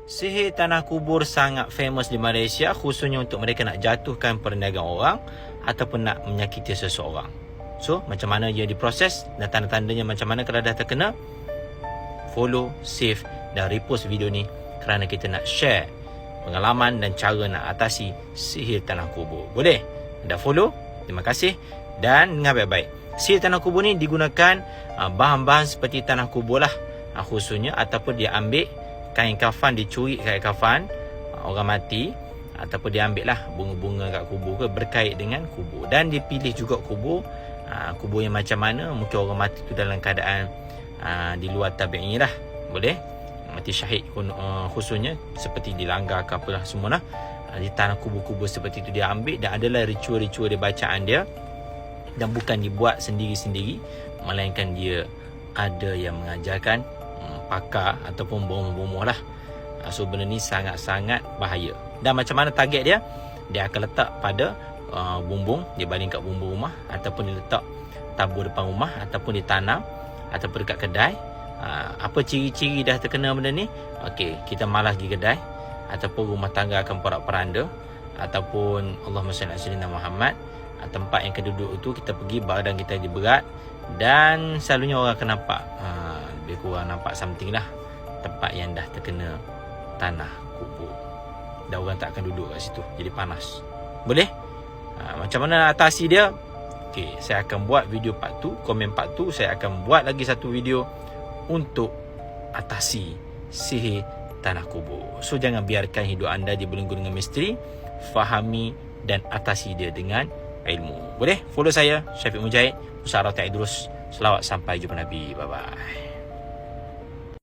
Sihir tanah kubur sangat famous di Malaysia, khususnya untuk mereka nak jatuhkan perniagaan orang ataupun nak menyakiti seseorang. So, macam mana ia diproses dan tanda-tandanya macam mana kalau dah terkena? Follow, save dan repost video ni kerana kita nak share pengalaman dan cara nak atasi sihir tanah kubur. Boleh? Dah follow? Terima kasih. Dan dengar baik-baik. Sihir tanah kubur ni digunakan bahan-bahan seperti tanah kubur lah, khususnya, ataupun dia ambil kain kafan, dicuri kain kafan orang mati, ataupun dia ambil lah bunga-bunga kat kubur ke berkait dengan kubur, dan dipilih juga kubur yang macam mana. Mungkin orang mati tu dalam keadaan di luar tabi'i lah, boleh mati syahid khususnya, seperti dilanggar ke apalah semua lah. Di tanah kubur-kubur seperti itu dia ambil, dan adalah ritual-ritual dia, bacaan dia, dan bukan dibuat sendiri-sendiri, melainkan dia ada yang mengajarkan pakar ataupun bomoh-bomoh lah. So benda ni sangat-sangat bahaya. Dan macam mana target dia? Dia akan letak pada bumbung, dia baling kat bumbung rumah, ataupun dia letak tabur depan rumah, ataupun ditanam, ataupun dekat kedai. Apa ciri-ciri dah terkena benda ni? Okey, kita malas pergi kedai, ataupun rumah tangga akan porak-poranda, ataupun Allahumma salli ala sayyidina Muhammad, tempat yang keduduk itu kita pergi, badan kita jadi berat, dan selalunya orang akan nampak lebih kurang nampak something lah, tempat yang dah terkena tanah kubur, dan orang tak akan duduk kat situ, jadi panas. Boleh? Macam mana nak atasi dia? Okey, saya akan buat video part 2, komen part 2. Saya akan buat lagi satu video untuk atasi sihir tanah kubur. So jangan biarkan hidup anda dibelenggu dengan misteri. Fahami dan atasi dia dengan ilmu. Boleh? Follow saya, Syafiq Mujahid, Usaha Rata Idrus. Selawat sampai jumpa Nabi. Bye-bye.